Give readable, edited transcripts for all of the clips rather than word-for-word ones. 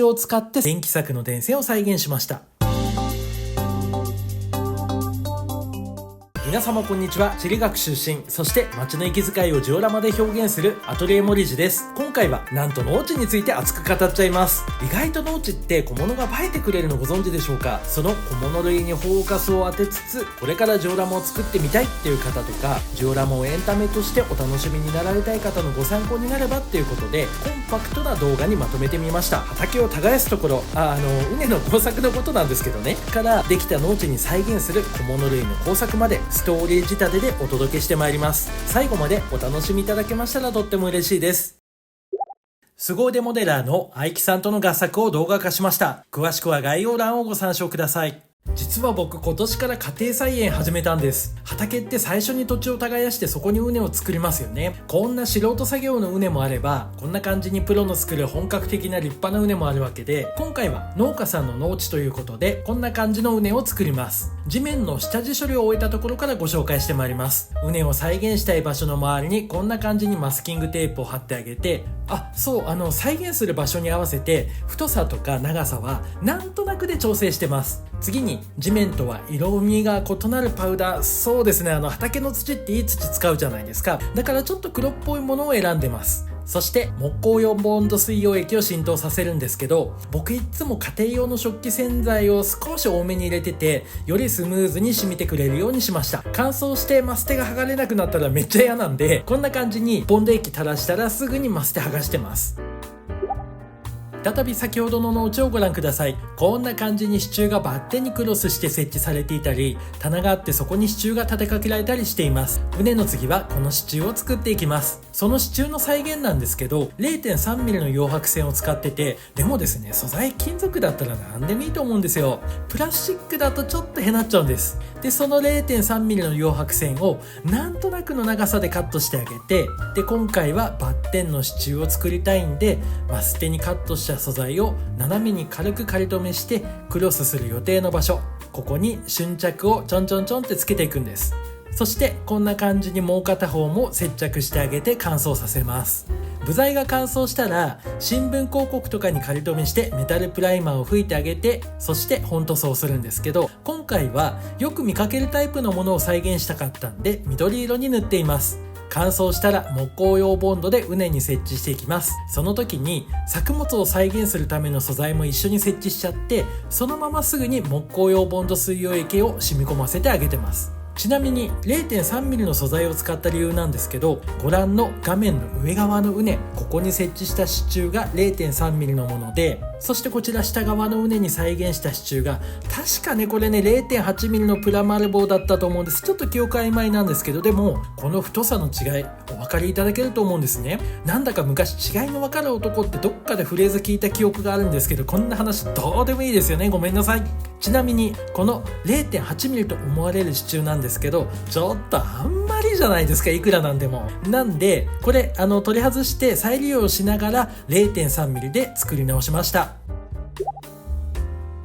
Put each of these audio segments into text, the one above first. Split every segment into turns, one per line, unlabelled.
を使って電気柵の電線を再現しました。皆様こんにちは。地理学出身、そして街の息遣いをジオラマで表現するアトリエモリジです。今回はなんと農地について熱く語っちゃいます。意外と農地って小物が映えてくれるのご存知でしょうか。その小物類にフォーカスを当てつつ、これからジオラマを作ってみたいっていう方とか、ジオラマをエンタメとしてお楽しみになられたい方のご参考になればっていうことで、コンパクトな動画にまとめてみました。畑を耕すところ、畝の工作のことなんですけどね、からできた農地に再現する小物類の工作までストーリー仕立てでお届けしてまいります。最後までお楽しみいただけましたらとっても嬉しいです。凄腕モデラーの愛木さんとの合作を動画化しました。詳しくは概要欄をご参照ください。実は僕今年から家庭菜園始めたんです。畑って最初に土地を耕してそこに畝を作りますよね。こんな素人作業の畝もあれば、こんな感じにプロの作る本格的な立派な畝もあるわけで、今回は農家さんの農地ということでこんな感じの畝を作ります。地面の下地処理を終えたところからご紹介してまいります。畝を再現したい場所の周りにこんな感じにマスキングテープを貼ってあげて、再現する場所に合わせて太さとか長さはなんとなくで調整してます。次に地面とは色味が異なるパウダー、そうですね、畑の土っていい土使うじゃないですか。だからちょっと黒っぽいものを選んでます。そして木工用ボンド水溶液を浸透させるんですけど、僕いつも家庭用の食器洗剤を少し多めに入れてて、よりスムーズに染みてくれるようにしました。乾燥してマステが剥がれなくなったらめっちゃ嫌なんで、こんな感じにボンド液垂らしたらすぐにマステ剥がしてます。再び先ほどの農地をご覧ください。こんな感じに支柱がバッテンにクロスして設置されていたり、棚があってそこに支柱が立てかけられたりしています。畝の次はこの支柱を作っていきます。その支柱の再現なんですけど、 0.3mm の溶白線を使ってて、でもですね、素材金属だったら何でもいいと思うんですよ。プラスチックだとちょっとへなっちゃうんです。でその 0.3mm の溶白線をなんとなくの長さでカットしてあげて、で今回はバッテンの支柱を作りたいんで、マステにカットした素材を斜めに軽く仮止めしてクロスする予定の場所、ここに瞬着をちょんちょんちょんってつけていくんです。そしてこんな感じにもう片方も接着してあげて乾燥させます。部材が乾燥したら新聞広告とかに仮止めしてメタルプライマーを吹いてあげて、そして本塗装するんですけど、今回はよく見かけるタイプのものを再現したかったんで緑色に塗っています。乾燥したら木工用ボンドで畝に設置していきます。その時に作物を再現するための素材も一緒に設置しちゃって、そのまますぐに木工用ボンド水溶液を染み込ませてあげてます。ちなみに 0.3mm の素材を使った理由なんですけど、ご覧の画面の上側の畝、ここに設置した支柱が 0.3mm のもので、そしてこちら下側の畝に再現した支柱が確かね、これね 0.8mm のプラマル棒だったと思うんです。ちょっと記憶曖昧なんですけど、でもこの太さの違いお分かりいただけると思うんですね。なんだか昔違いの分かる男ってどっかでフレーズ聞いた記憶があるんですけど、こんな話どうでもいいですよね、ごめんなさい。ちなみにこの 0.8mm と思われる支柱なんですけど、ちょっとあんまりじゃないですか、いくらなんでも。なんでこれ取り外して再利用しながら 0.3mm で作り直しました。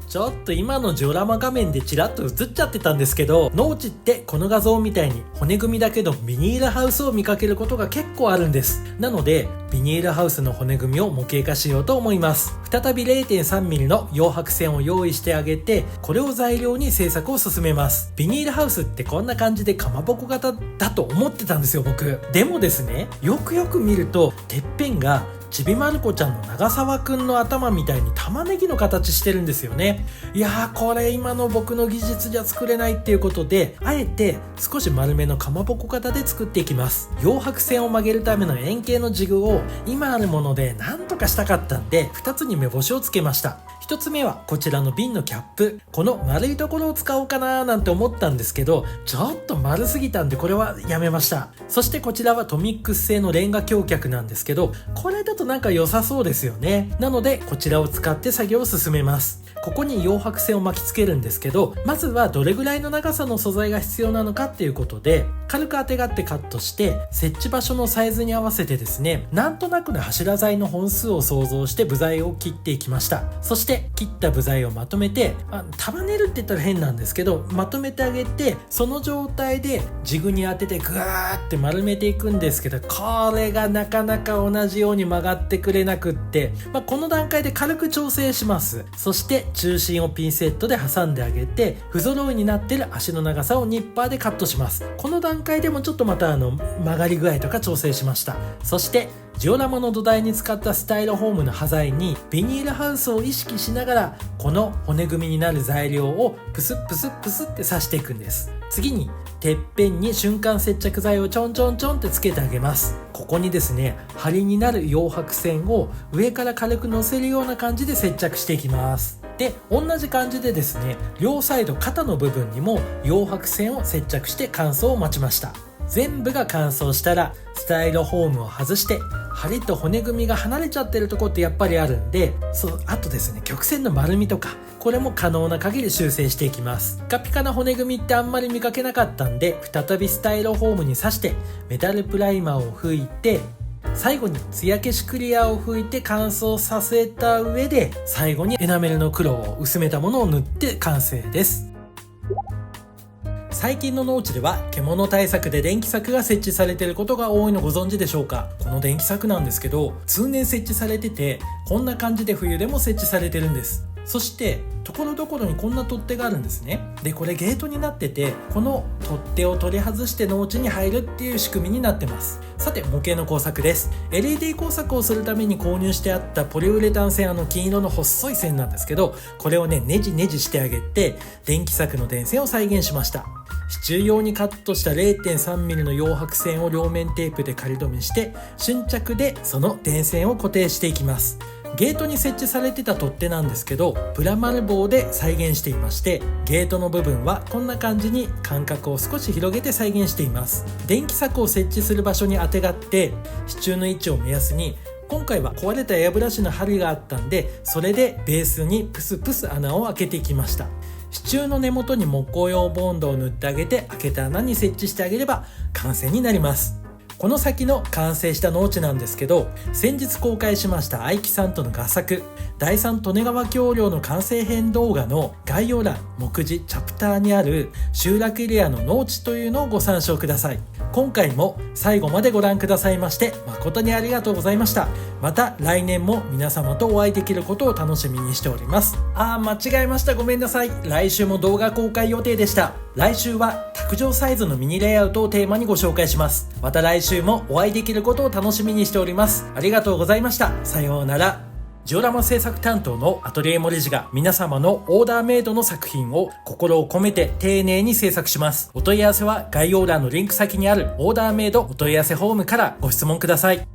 ちょっと今のジオラマ画面でチラッと映っちゃってたんですけど、農地ってこの画像みたいに骨組みだけどビニールハウスを見かけることが結構あるんです。なのでビニールハウスの骨組みを模型化しようと思います。再び 0.3mm の溶白線を用意してあげて、これを材料に製作を進めます。ビニールハウスってこんな感じでかまぼこ型だと思ってたんですよ、僕。でもですね、よくよく見るとてっぺんがちびまる子ちゃんの長澤くんの頭みたいに玉ねぎの形してるんですよね。いやー、これ今の僕の技術じゃ作れないっていうことで、あえて少し丸めのかまぼこ型で作っていきます。溶白線を曲げるための円形のジグを今あるもので何とかしたかったんで、2つに目星をつけました。1つ目はこちらの瓶のキャップ、この丸いところを使おうかななんて思ったんですけど、ちょっと丸すぎたんでこれはやめました。そしてこちらはトミックス製のレンガ橋脚なんですけど、これだとなんか良さそうですよね。なのでこちらを使って作業を進めます。ここに溶白線を巻きつけるんですけど、まずはどれぐらいの長さの素材が必要なのかっていうことで、軽くあてがってカットして、設置場所のサイズに合わせてですね、なんとなくの柱材の本数を想像して部材を切っていきました。そして切った部材をまとめて、束ねるって言ったら変なんですけど、まとめてあげて、その状態でジグに当ててグーって丸めていくんですけど、これがなかなか同じように曲がってくれなくって、この段階で軽く調整します。そして中心をピンセットで挟んであげて、不揃いになっている足の長さをニッパーでカットします。この段階でもちょっとまた曲がり具合とか調整しました。そしてジオラマの土台に使ったスタイロフォームの端材にビニールハウスを意識しながら、この骨組みになる材料をプスップスップスって刺していくんです。次にてっぺんに瞬間接着剤をちょんちょんちょんってつけてあげます。ここにですね、針になる溶白線を上から軽く乗せるような感じで接着していきます。で、同じ感じでですね、両サイド肩の部分にも溶白線を接着して乾燥を待ちました。全部が乾燥したらスタイロフォームを外して、針と骨組みが離れちゃってるとこってやっぱりあるんで、あとですね、曲線の丸みとか、これも可能な限り修正していきます。ピカピカな骨組みってあんまり見かけなかったんで、再びスタイロフォームに刺してメタルプライマーを吹いて、最後に艶消しクリアを吹いて乾燥させた上で、最後にエナメルの黒を薄めたものを塗って完成です。最近の農地では獣対策で電気柵が設置されていることが多いのご存知でしょうか。この電気柵なんですけど、通年設置されてて、こんな感じで冬でも設置されてるんです。そして所々にこんな取っ手があるんですね。で、これゲートになってて、この取っ手を取り外して農地に入るっていう仕組みになってます。さて、模型の工作です。 LED 工作をするために購入してあったポリウレタン線、金色の細い線なんですけど、これをねじねじしてあげて電気柵の電線を再現しました。支柱用にカットした 0.3mm の溶白線を両面テープで仮止めして、瞬着でその電線を固定していきます。ゲートに設置されてた取っ手なんですけど、プラマル棒で再現していまして、ゲートの部分はこんな感じに間隔を少し広げて再現しています。電気柵を設置する場所にあてがって、支柱の位置を目安に、今回は壊れたエアブラシの針があったんで、それでベースにプスプス穴を開けていきました。支柱の根元に木工用ボンドを塗ってあげて、開けた穴に設置してあげれば完成になります。この先の完成した農地なんですけど、先日公開しました愛樹さんとの合作、第3利根川橋梁の完成編動画の概要欄、目次チャプターにある集落エリアの農地というのをご参照ください。今回も最後までご覧くださいまして誠にありがとうございました。また来年も皆様とお会いできることを楽しみにしております。間違えました。ごめんなさい。来週も動画公開予定でした。来週は卓上サイズのミニレイアウトをテーマにご紹介します。また来週もお会いできることを楽しみにしております。ありがとうございました。さようなら。ジオラマ制作担当のアトリエモレジが皆様のオーダーメイドの作品を心を込めて丁寧に制作します。お問い合わせは概要欄のリンク先にあるオーダーメイドお問い合わせフォームからご質問ください。